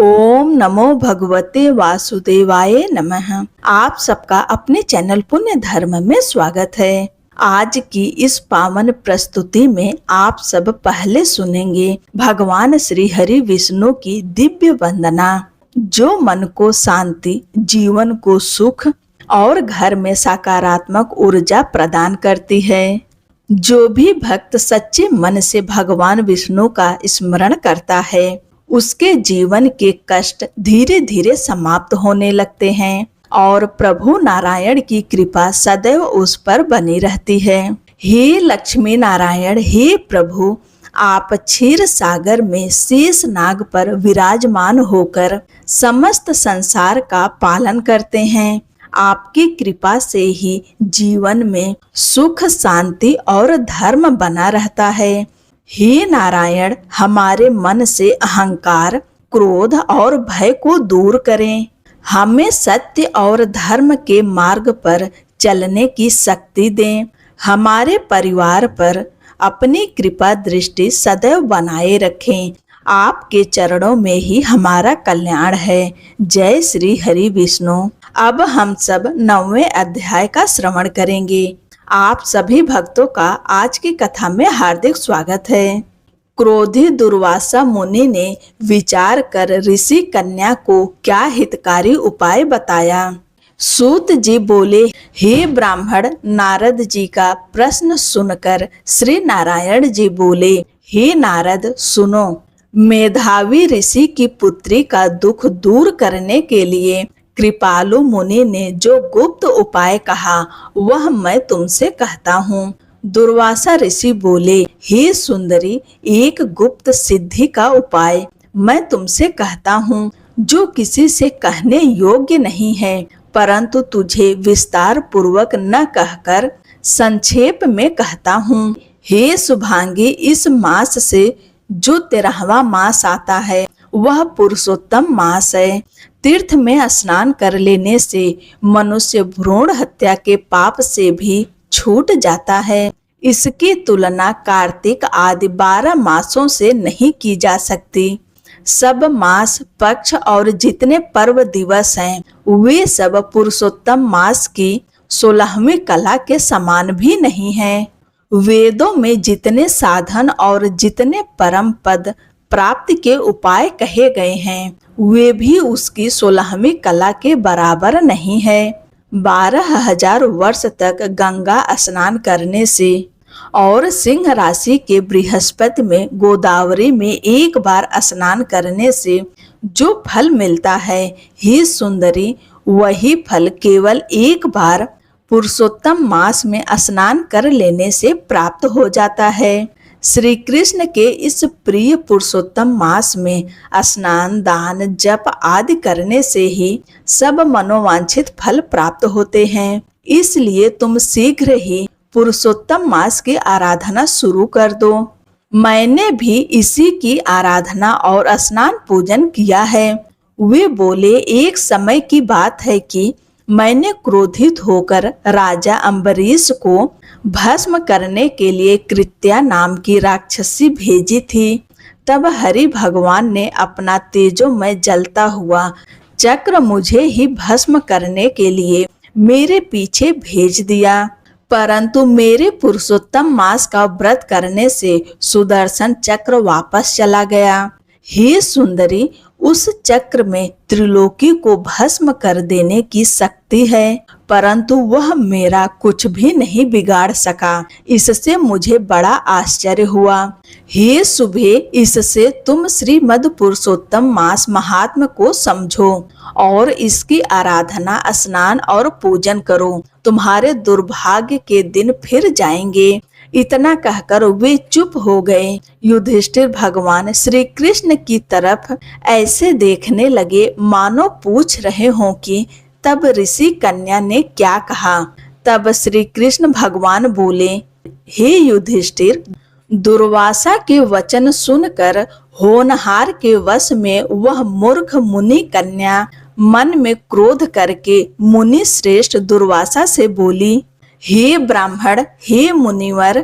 ओम नमो भगवते वासुदेवाय नमः। आप सबका अपने चैनल पुण्य धर्म में स्वागत है। आज की इस पावन प्रस्तुति में आप सब पहले सुनेंगे भगवान श्री हरि विष्णु की दिव्य वंदना, जो मन को शांति, जीवन को सुख और घर में सकारात्मक ऊर्जा प्रदान करती है। जो भी भक्त सच्चे मन से भगवान विष्णु का स्मरण करता है, उसके जीवन के कष्ट धीरे धीरे समाप्त होने लगते हैं और प्रभु नारायण की कृपा सदैव उस पर बनी रहती है। हे लक्ष्मी नारायण, हे प्रभु, आप क्षीर सागर में शेष नाग पर विराजमान होकर समस्त संसार का पालन करते हैं। आपकी कृपा से ही जीवन में सुख, शांति और धर्म बना रहता है। हे नारायण, हमारे मन से अहंकार, क्रोध और भय को दूर करें। हमें सत्य और धर्म के मार्ग पर चलने की शक्ति दें। हमारे परिवार पर अपनी कृपा दृष्टि सदैव बनाए रखें। आपके चरणों में ही हमारा कल्याण है। जय श्री हरि विष्णु। अब हम सब 9वें अध्याय का श्रवण करेंगे। आप सभी भक्तों का आज की कथा में हार्दिक स्वागत है। क्रोधी दुर्वासा मुनि ने विचार कर ऋषि कन्या को क्या हितकारी उपाय बताया। सूत जी बोले, हे ब्राह्मण, नारद जी का प्रश्न सुनकर श्री नारायण जी बोले, हे नारद, सुनो। मेधावी ऋषि की पुत्री का दुख दूर करने के लिए कृपालु मुनि ने जो गुप्त उपाय कहा, वह मैं तुमसे कहता हूँ। दुर्वासा ऋषि बोले, हे सुंदरी, एक गुप्त सिद्धि का उपाय मैं तुमसे कहता हूँ, जो किसी से कहने योग्य नहीं है, परंतु तुझे विस्तार पूर्वक न कहकर संक्षेप में कहता हूँ। हे शुभांगी, इस मास से जो 13वां मास आता है, वह पुरुषोत्तम मास है। तीर्थ में स्नान कर लेने से मनुष्य भ्रूण हत्या के पाप से भी छूट जाता है। इसकी तुलना कार्तिक आदि 12 मासों से नहीं की जा सकती। सब मास, पक्ष और जितने पर्व दिवस हैं, वे सब पुरुषोत्तम मास की 16वीं कला के समान भी नहीं हैं। वेदों में जितने साधन और जितने परम पद प्राप्ति के उपाय कहे गए हैं, वे भी उसकी 16वीं कला के बराबर नहीं है। 12,000 वर्ष तक गंगा स्नान करने से और सिंह राशि के बृहस्पति में गोदावरी में एक बार स्नान करने से जो फल मिलता है, हे सुंदरी, वही फल केवल एक बार पुरुषोत्तम मास में स्नान कर लेने से प्राप्त हो जाता है। श्री कृष्ण के इस प्रिय पुरुषोत्तम मास में स्नान, दान, जप आदि करने से ही सब मनोवांछित फल प्राप्त होते हैं। इसलिए तुम शीघ्र ही पुरुषोत्तम मास की आराधना शुरू कर दो। मैंने भी इसी की आराधना और स्नान पूजन किया है। वे बोले, एक समय की बात है कि मैंने क्रोधित होकर राजा अम्बरीश को भस्म करने के लिए कृत्या नाम की राक्षसी भेजी थी। तब हरि भगवान ने अपना तेजोमय जलता हुआ चक्र मुझे ही भस्म करने के लिए मेरे पीछे भेज दिया, परंतु मेरे पुरुषोत्तम मास का व्रत करने से सुदर्शन चक्र वापस चला गया। हे सुंदरी, उस चक्र में त्रिलोकी को भस्म कर देने की शक्ति है, परंतु वह मेरा कुछ भी नहीं बिगाड़ सका। इससे मुझे बड़ा आश्चर्य हुआ। हे शुभे, इससे तुम श्रीमद् पुरुषोत्तम मास महात्म को समझो और इसकी आराधना, स्नान और पूजन करो। तुम्हारे दुर्भाग्य के दिन फिर जाएंगे। इतना कहकर वे चुप हो गए। युधिष्ठिर भगवान श्री कृष्ण की तरफ ऐसे देखने लगे मानो पूछ रहे हों कि तब ऋषि कन्या ने क्या कहा। तब श्री कृष्ण भगवान बोले, हे युधिष्ठिर, दुर्वासा के वचन सुनकर होनहार के वश में वह मूर्ख मुनि कन्या मन में क्रोध करके मुनि श्रेष्ठ दुर्वासा से बोली, हे ब्राह्मण, हे मुनिवर,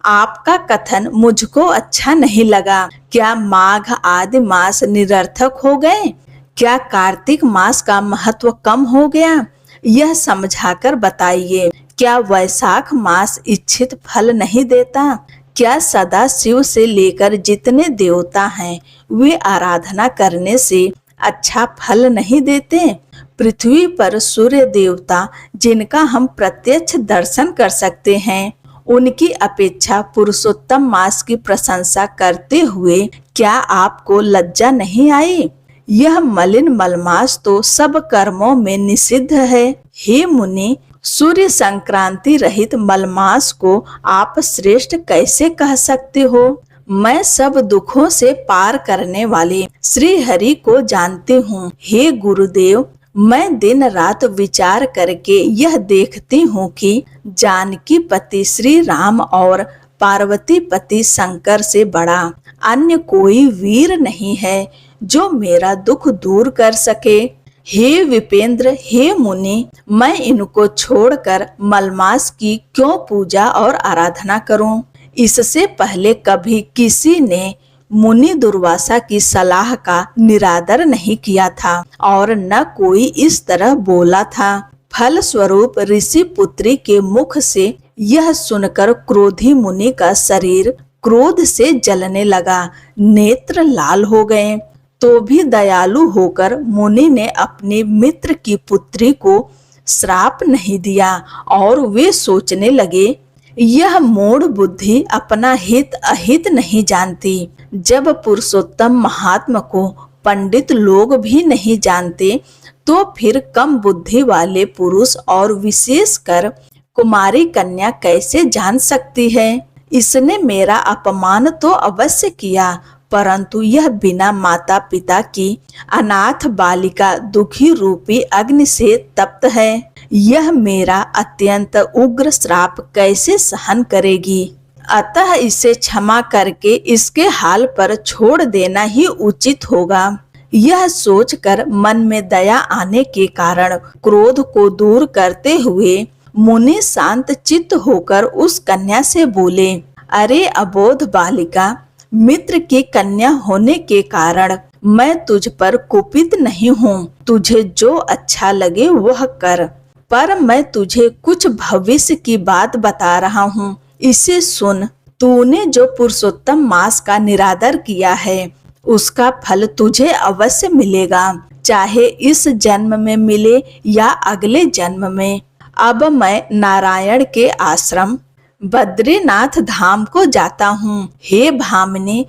आपका कथन मुझको अच्छा नहीं लगा। क्या माघ आदि मास निरर्थक हो गए? क्या कार्तिक मास का महत्व कम हो गया? यह समझाकर बताइए। क्या वैशाख मास इच्छित फल नहीं देता? क्या सदा शिव से लेकर जितने देवता हैं वे आराधना करने से अच्छा फल नहीं देते? पृथ्वी पर सूर्य देवता जिनका हम प्रत्यक्ष दर्शन कर सकते हैं, उनकी अपेक्षा पुरुषोत्तम मास की प्रशंसा करते हुए क्या आपको लज्जा नहीं आई? यह मलिन मलमास तो सब कर्मों में निषिद्ध है। हे मुनि, सूर्य संक्रांति रहित मलमास को आप श्रेष्ठ कैसे कह सकते हो? मैं सब दुखों से पार करने वाले श्री हरि को जानती हूँ। हे गुरुदेव, मैं दिन रात विचार करके यह देखती हूँ कि जानकी पति श्री राम और पार्वती पति शंकर से बड़ा अन्य कोई वीर नहीं है जो मेरा दुख दूर कर सके। हे विपेंद्र, हे मुनि, मैं इनको छोड़कर मलमास की क्यों पूजा और आराधना करूं? इससे पहले कभी किसी ने मुनि दुर्वासा की सलाह का निरादर नहीं किया था और न कोई इस तरह बोला था। फल स्वरूप ऋषि पुत्री के मुख से यह सुनकर क्रोधी मुनि का शरीर क्रोध से जलने लगा, नेत्र लाल हो गए। तो भी दयालु होकर मुनि ने अपने मित्र की पुत्री को श्राप नहीं दिया और वे सोचने लगे, यह मूढ़ बुद्धि अपना हित अहित नहीं जानती। जब पुरुषोत्तम महात्मा को पंडित लोग भी नहीं जानते तो फिर कम बुद्धि वाले पुरुष और विशेषकर कुमारी कन्या कैसे जान सकती है? इसने मेरा अपमान तो अवश्य किया, परंतु यह बिना माता पिता की अनाथ बालिका दुखी रूपी अग्नि से तप्त है। यह मेरा अत्यंत उग्र श्राप कैसे सहन करेगी? अतः इसे क्षमा करके इसके हाल पर छोड़ देना ही उचित होगा। यह सोचकर मन में दया आने के कारण क्रोध को दूर करते हुए मुनि शांत चित्त होकर उस कन्या से बोले, अरे अबोध बालिका, मित्र की कन्या होने के कारण मैं तुझ पर कुपित नहीं हूँ। तुझे जो अच्छा लगे वह कर, पर मैं तुझे कुछ भविष्य की बात बता रहा हूँ, इसे सुन। तूने जो पुरुषोत्तम मास का निरादर किया है उसका फल तुझे अवश्य मिलेगा, चाहे इस जन्म में मिले या अगले जन्म में। अब मैं नारायण के आश्रम बद्रीनाथ धाम को जाता हूँ। हे भामिनी,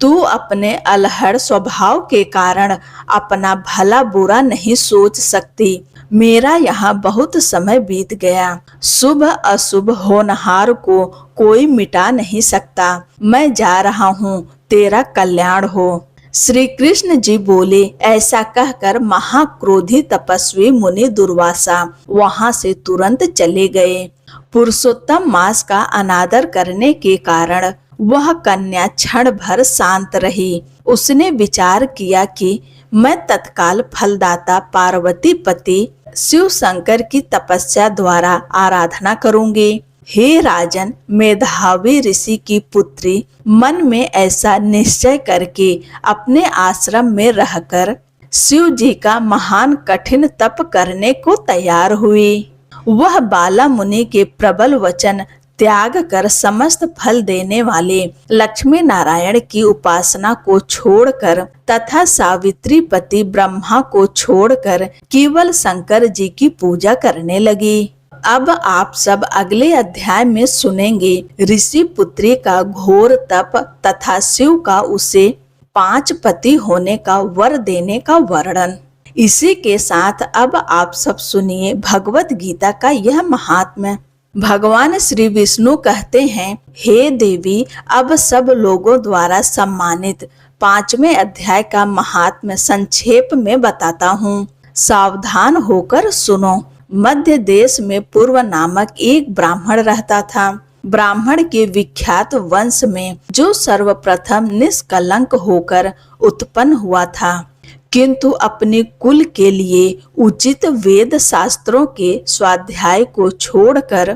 तू अपने अलहड़ स्वभाव के कारण अपना भला बुरा नहीं सोच सकती। मेरा यहाँ बहुत समय बीत गया। शुभ अशुभ होनहार को कोई मिटा नहीं सकता। मैं जा रहा हूँ, तेरा कल्याण हो। श्री कृष्ण जी बोले। ऐसा कहकर महाक्रोधी तपस्वी मुनि दुर्वासा वहां से तुरंत चले गए। पुरुषोत्तम मास का अनादर करने के कारण वह कन्या क्षण भर शांत रही। उसने विचार किया कि मैं तत्काल फलदाता पार्वती पति शिव शंकर की तपस्या द्वारा आराधना करूंगी। हे राजन, मेधावी ऋषि की पुत्री मन में ऐसा निश्चय करके अपने आश्रम में रहकर शिव जी का महान कठिन तप करने को तैयार हुई। वह बाला मुनि के प्रबल वचन त्याग कर समस्त फल देने वाले लक्ष्मी नारायण की उपासना को छोड़कर तथा सावित्री पति ब्रह्मा को छोड़कर केवल शंकर जी की पूजा करने लगी। अब आप सब अगले अध्याय में सुनेंगे ऋषि पुत्री का घोर तप तथा शिव का उसे 5 पति होने का वर देने का वर्णन। इसी के साथ अब आप सब सुनिए भगवत गीता का यह महात्म्य। भगवान श्री विष्णु कहते हैं, हे देवी, अब सब लोगों द्वारा सम्मानित 5वें अध्याय का महात्म्य संक्षेप में बताता हूँ। सावधान होकर सुनो। मध्य देश में पूर्व नामक एक ब्राह्मण रहता था। ब्राह्मण के विख्यात वंश में जो सर्वप्रथम निष्कलंक होकर उत्पन्न हुआ था, किंतु अपने कुल के लिए उचित वेद शास्त्रों के स्वाध्याय को छोड़कर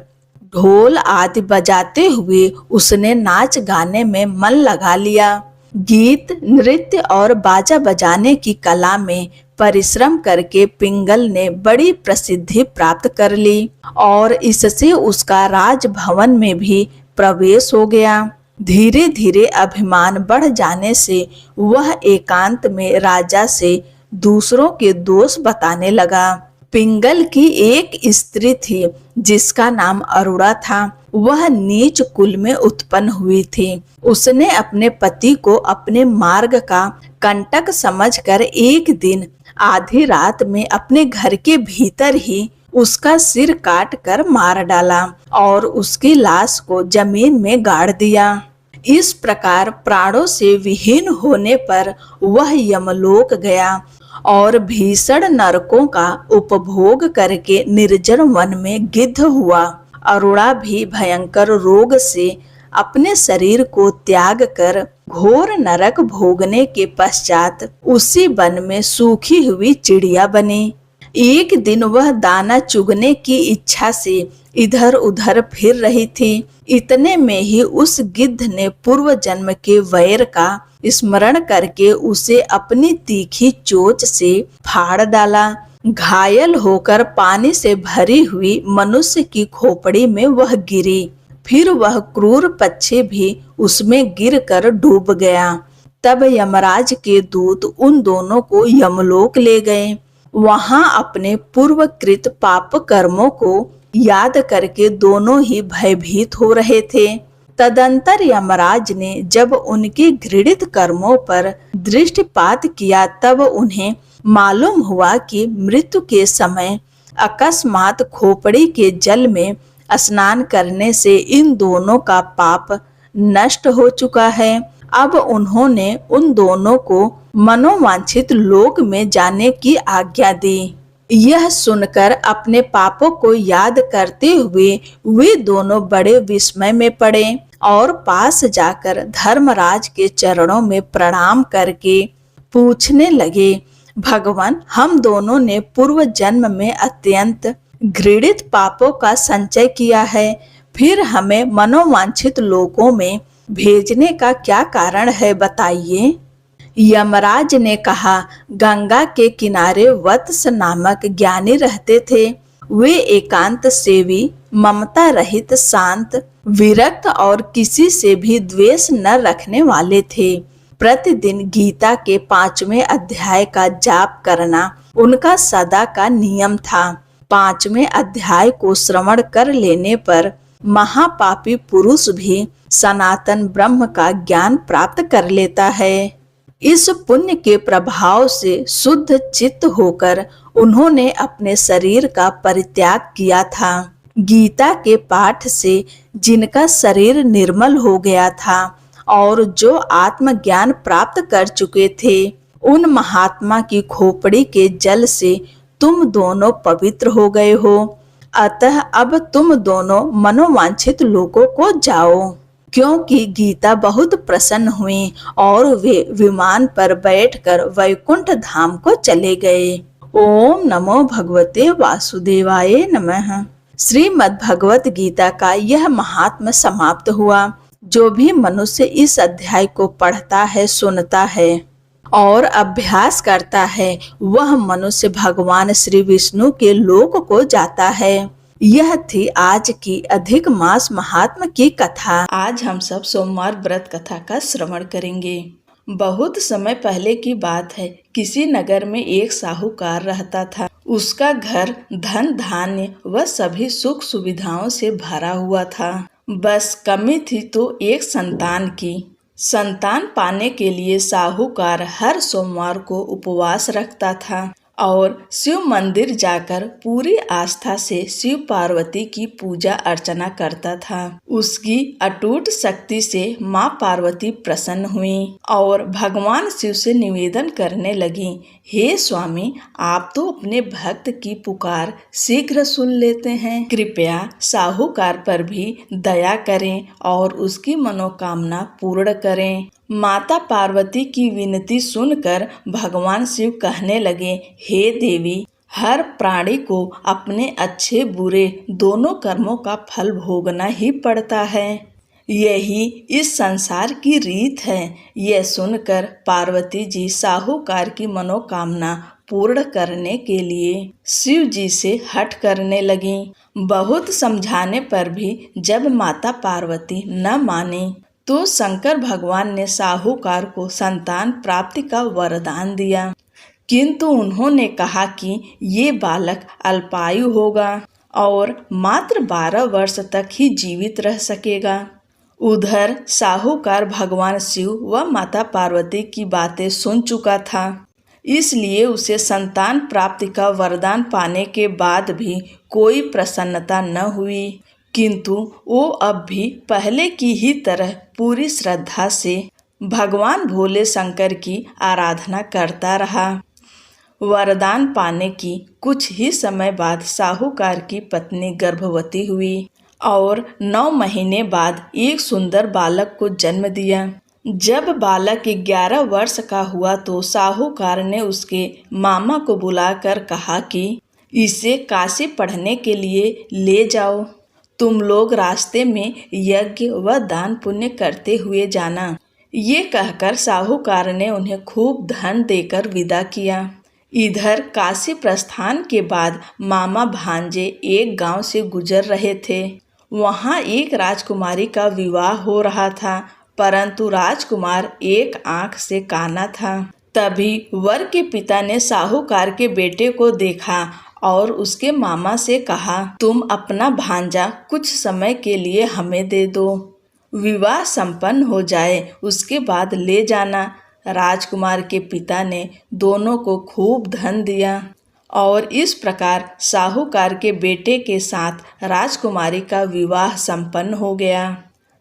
ढोल आदि बजाते हुए उसने नाच गाने में मन लगा लिया। गीत, नृत्य और बाजा बजाने की कला में परिश्रम करके पिंगल ने बड़ी प्रसिद्धि प्राप्त कर ली और इससे उसका राजभवन में भी प्रवेश हो गया। धीरे धीरे अभिमान बढ़ जाने से वह एकांत में राजा से दूसरों के दोष बताने लगा। पिंगल की एक स्त्री थी जिसका नाम अरुणा था। वह नीच कुल में उत्पन्न हुई थी। उसने अपने पति को अपने मार्ग का कंटक समझकर एक दिन आधी रात में अपने घर के भीतर ही उसका सिर काट कर मार डाला और उसकी लाश को जमीन में गाड़ दिया। इस प्रकार प्राणों से विहीन होने पर वह यमलोक गया और भीषण नरकों का उपभोग करके निर्जन वन में गिद्ध हुआ। अरुणा भी भयंकर रोग से अपने शरीर को त्याग कर घोर नरक भोगने के पश्चात उसी वन में सूखी हुई चिड़िया बनी। एक दिन वह दाना चुगने की इच्छा से इधर उधर फिर रही थी। इतने में ही उस गिद्ध ने पूर्व जन्म के वैर का स्मरण करके उसे अपनी तीखी चोंच से फाड़ डाला। घायल होकर पानी से भरी हुई मनुष्य की खोपड़ी में वह गिरी। फिर वह क्रूर पक्षी भी उसमें गिरकर डूब गया। तब यमराज के दूत उन दोनों को यमलोक ले गए। वहां अपने पूर्वकृत पाप कर्मों को याद करके दोनों ही भयभीत हो रहे थे। तदंतर यमराज ने जब उनके घृणित कर्मों पर दृष्टिपात किया तब उन्हें मालूम हुआ कि मृत्यु के समय अकस्मात खोपड़ी के जल में स्नान करने से इन दोनों का पाप नष्ट हो चुका है। अब उन्होंने उन दोनों को मनोवांछित लोक में जाने की आज्ञा दी। यह सुनकर अपने पापों को याद करते हुए वे दोनों बड़े विस्मय में पड़े और पास जाकर धर्मराज के चरणों में प्रणाम करके पूछने लगे, भगवान, हम दोनों ने पूर्व जन्म में अत्यंत घृणित पापों का संचय किया है, फिर हमें मनोवांछित लोकों में भेजने का क्या कारण है, बताइए। यमराज ने कहा, गंगा के किनारे वत्स नामक ज्ञानी रहते थे। वे एकांत सेवी, ममता रहित, शांत, विरक्त और किसी से भी द्वेष न रखने वाले थे। प्रतिदिन गीता के 5वें अध्याय का जाप करना उनका सदा का नियम था। 5वें अध्याय को श्रवण कर लेने पर महापापी पुरुष भी सनातन ब्रह्म का ज्ञान प्राप्त कर लेता है। इस पुण्य के प्रभाव से शुद्ध चित्त होकर उन्होंने अपने शरीर का परित्याग किया था। गीता के पाठ से जिनका शरीर निर्मल हो गया था और जो आत्मज्ञान प्राप्त कर चुके थे, उन महात्मा की खोपड़ी के जल से तुम दोनों पवित्र हो गए हो। अतः अब तुम दोनों मनोवांछित लोकों को जाओ। क्योंकि गीता बहुत प्रसन्न हुई और वे विमान पर बैठकर वैकुंठ धाम को चले गए। ओम नमो भगवते वासुदेवाय नमः। श्रीमद् भगवत गीता का यह महात्म समाप्त हुआ। जो भी मनुष्य इस अध्याय को पढ़ता है, सुनता है और अभ्यास करता है, वह मनुष्य भगवान श्री विष्णु के लोक को जाता है। यह थी आज की अधिक मास महात्मा की कथा। आज हम सब सोमवार व्रत कथा का श्रवण करेंगे। बहुत समय पहले की बात है। किसी नगर में एक साहूकार रहता था। उसका घर धन धान्य व सभी सुख सुविधाओं से भरा हुआ था। बस कमी थी तो एक संतान की। संतान पाने के लिए साहूकार हर सोमवार को उपवास रखता था और शिव मंदिर जाकर पूरी आस्था से शिव पार्वती की पूजा अर्चना करता था। उसकी अटूट शक्ति से माँ पार्वती प्रसन्न हुई और भगवान शिव से निवेदन करने लगी, हे स्वामी, आप तो अपने भक्त की पुकार शीघ्र सुन लेते हैं। कृपया साहूकार पर भी दया करें और उसकी मनोकामना पूर्ण करें। माता पार्वती की विनती सुनकर भगवान शिव कहने लगे, हे देवी, हर प्राणी को अपने अच्छे बुरे दोनों कर्मों का फल भोगना ही पड़ता है। यही इस संसार की रीत है। यह सुनकर पार्वती जी साहूकार की मनोकामना पूर्ण करने के लिए शिव जी से हठ करने लगीं। बहुत समझाने पर भी जब माता पार्वती न मानी तो शंकर भगवान ने साहूकार को संतान प्राप्ति का वरदान दिया, किंतु उन्होंने कहा कि ये बालक अल्पायु होगा और मात्र 12 वर्ष तक ही जीवित रह सकेगा। उधर साहूकार भगवान शिव व माता पार्वती की बातें सुन चुका था, इसलिए उसे संतान प्राप्ति का वरदान पाने के बाद भी कोई प्रसन्नता न हुई, किंतु वो अब भी पहले की ही तरह पूरी श्रद्धा से भगवान भोले शंकर की आराधना करता रहा। वरदान पाने की कुछ ही समय बाद साहूकार की पत्नी गर्भवती हुई और 9 महीने बाद एक सुंदर बालक को जन्म दिया। जब बालक 11 वर्ष का हुआ तो साहूकार ने उसके मामा को बुलाकर कहा कि इसे काशी पढ़ने के लिए ले जाओ। तुम लोग रास्ते में यज्ञ व दान पुण्य करते हुए जाना। ये कहकर साहूकार ने उन्हें खूब धन देकर विदा किया। इधर काशी प्रस्थान के बाद मामा भांजे एक गांव से गुजर रहे थे। वहां एक राजकुमारी का विवाह हो रहा था, परंतु राजकुमार एक आंख से काना था। तभी वर के पिता ने साहूकार के बेटे को देखा और उसके मामा से कहा, तुम अपना भांजा कुछ समय के लिए हमें दे दो, विवाह संपन्न हो जाए उसके बाद ले जाना। राजकुमार के पिता ने दोनों को खूब धन दिया और इस प्रकार साहूकार के बेटे के साथ राजकुमारी का विवाह संपन्न हो गया।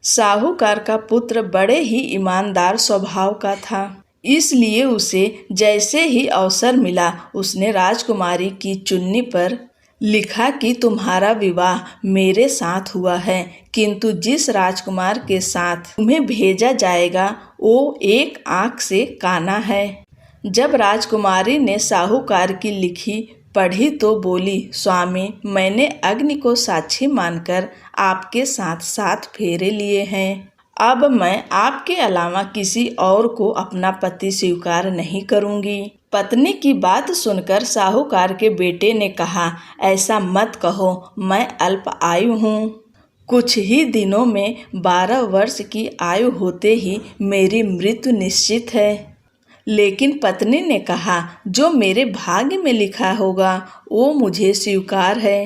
साहूकार का पुत्र बड़े ही ईमानदार स्वभाव का था, इसलिए उसे जैसे ही अवसर मिला उसने राजकुमारी की चुन्नी पर लिखा कि तुम्हारा विवाह मेरे साथ हुआ है, किंतु जिस राजकुमार के साथ तुम्हें भेजा जाएगा वो एक आंख से काना है। जब राजकुमारी ने साहूकार की लिखी पढ़ी तो बोली, स्वामी, मैंने अग्नि को साक्षी मानकर आपके साथ 7 फेरे लिए हैं। अब मैं आपके अलावा किसी और को अपना पति स्वीकार नहीं करूंगी। पत्नी की बात सुनकर साहूकार के बेटे ने कहा, ऐसा मत कहो, मैं अल्प आयु हूँ। कुछ ही दिनों में 12 वर्ष की आयु होते ही मेरी मृत्यु निश्चित है। लेकिन पत्नी ने कहा, जो मेरे भाग्य में लिखा होगा वो मुझे स्वीकार है।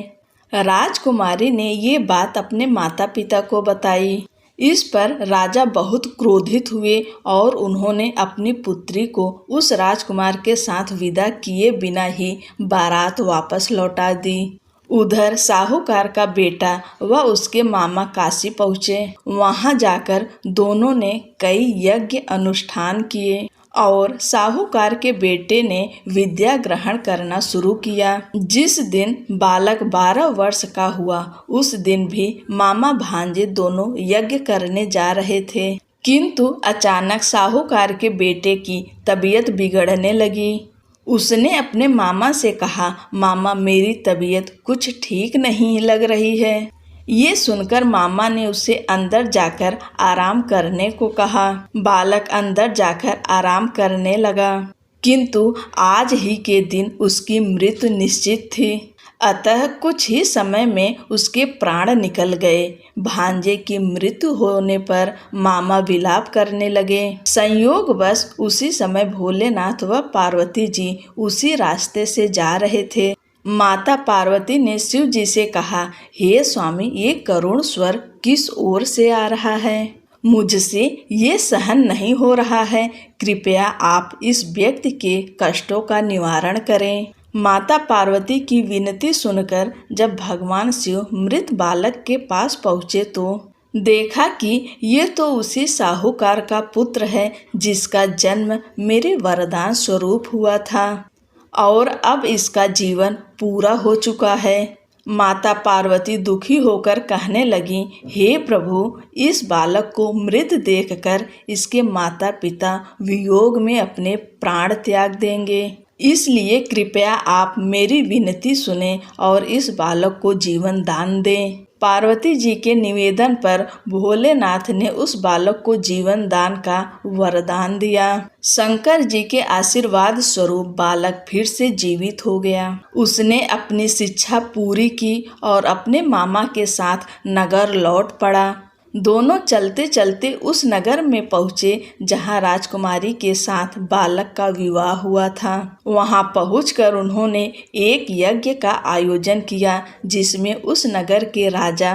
राजकुमारी ने ये बात अपने माता पिता को बताई। इस पर राजा बहुत क्रोधित हुए और उन्होंने अपनी पुत्री को उस राजकुमार के साथ विदा किए बिना ही बारात वापस लौटा दी। उधर साहूकार का बेटा व उसके मामा काशी पहुँचे। वहां जाकर दोनों ने कई यज्ञ अनुष्ठान किए और साहूकार के बेटे ने विद्या ग्रहण करना शुरू किया। जिस दिन बालक 12 वर्ष का हुआ उस दिन भी मामा भांजे दोनों यज्ञ करने जा रहे थे, किंतु अचानक साहूकार के बेटे की तबीयत बिगड़ने लगी। उसने अपने मामा से कहा, मामा, मेरी तबीयत कुछ ठीक नहीं लग रही है। ये सुनकर मामा ने उसे अंदर जाकर आराम करने को कहा। बालक अंदर जाकर आराम करने लगा, किंतु आज ही के दिन उसकी मृत्यु निश्चित थी। अतः कुछ ही समय में उसके प्राण निकल गए। भांजे की मृत्यु होने पर मामा विलाप करने लगे। संयोगवश उसी समय भोलेनाथ व पार्वती जी उसी रास्ते से जा रहे थे। माता पार्वती ने शिव जी से कहा, हे स्वामी, ये करुण स्वर किस ओर से आ रहा है? मुझसे ये सहन नहीं हो रहा है। कृपया आप इस व्यक्ति के कष्टों का निवारण करें। माता पार्वती की विनती सुनकर जब भगवान शिव मृत बालक के पास पहुँचे तो देखा कि ये तो उसी साहूकार का पुत्र है जिसका जन्म मेरे वरदान स्वरूप हुआ था और अब इसका जीवन पूरा हो चुका है। माता पार्वती दुखी होकर कहने लगी, हे प्रभु, इस बालक को मृत देखकर इसके माता पिता वियोग में अपने प्राण त्याग देंगे। इसलिए कृपया आप मेरी विनती सुने और इस बालक को जीवन दान दें। पार्वती जी के निवेदन पर भोलेनाथ ने उस बालक को जीवन दान का वरदान दिया। शंकर जी के आशीर्वाद स्वरूप बालक फिर से जीवित हो गया। उसने अपनी शिक्षा पूरी की और अपने मामा के साथ नगर लौट पड़ा। दोनों चलते चलते उस नगर में पहुँचे जहाँ राजकुमारी के साथ बालक का विवाह हुआ था। वहाँ पहुंचकर उन्होंने एक यज्ञ का आयोजन किया जिसमें उस नगर के राजा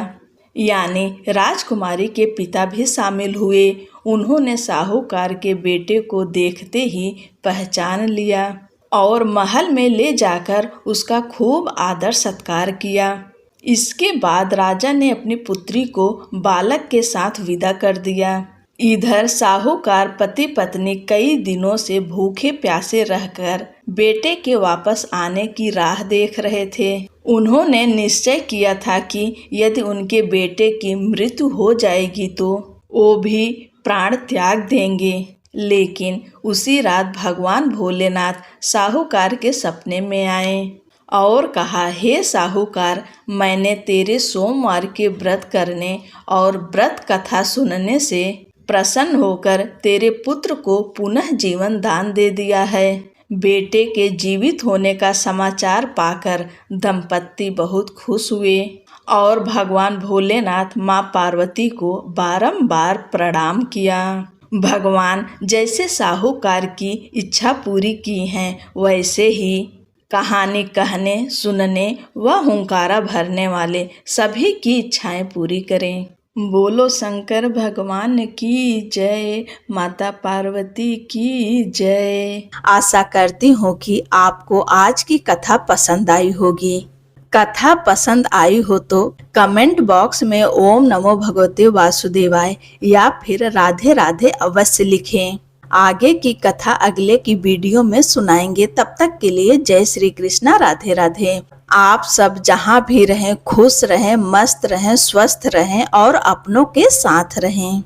यानी राजकुमारी के पिता भी शामिल हुए। उन्होंने साहूकार के बेटे को देखते ही पहचान लिया और महल में ले जाकर उसका खूब आदर सत्कार किया। इसके बाद राजा ने अपनी पुत्री को बालक के साथ विदा कर दिया। इधर साहूकार पति पत्नी कई दिनों से भूखे प्यासे रहकर बेटे के वापस आने की राह देख रहे थे। उन्होंने निश्चय किया था कि यदि उनके बेटे की मृत्यु हो जाएगी तो वो भी प्राण त्याग देंगे। लेकिन उसी रात भगवान भोलेनाथ साहूकार के सपने में आए और कहा, हे साहूकार, मैंने तेरे सोमवार के व्रत करने और व्रत कथा सुनने से प्रसन्न होकर तेरे पुत्र को पुनः जीवन दान दे दिया है। बेटे के जीवित होने का समाचार पाकर दंपत्ति बहुत खुश हुए और भगवान भोलेनाथ माँ पार्वती को बारंबार प्रणाम किया। भगवान जैसे साहूकार की इच्छा पूरी की है वैसे ही कहानी कहने, सुनने व हुंकारा भरने वाले सभी की इच्छाएं पूरी करें। बोलो शंकर भगवान की जय, माता पार्वती की जय। आशा करती हूँ कि आपको आज की कथा पसंद आई होगी। कथा पसंद आई हो तो कमेंट बॉक्स में ओम नमो भगवते वासुदेवाय या फिर राधे राधे अवश्य लिखें। आगे की कथा अगले की वीडियो में सुनाएंगे। तब तक के लिए जय श्री कृष्णा, राधे राधे। आप सब जहाँ भी रहें खुश रहें, मस्त रहें, स्वस्थ रहें और अपनों के साथ रहें।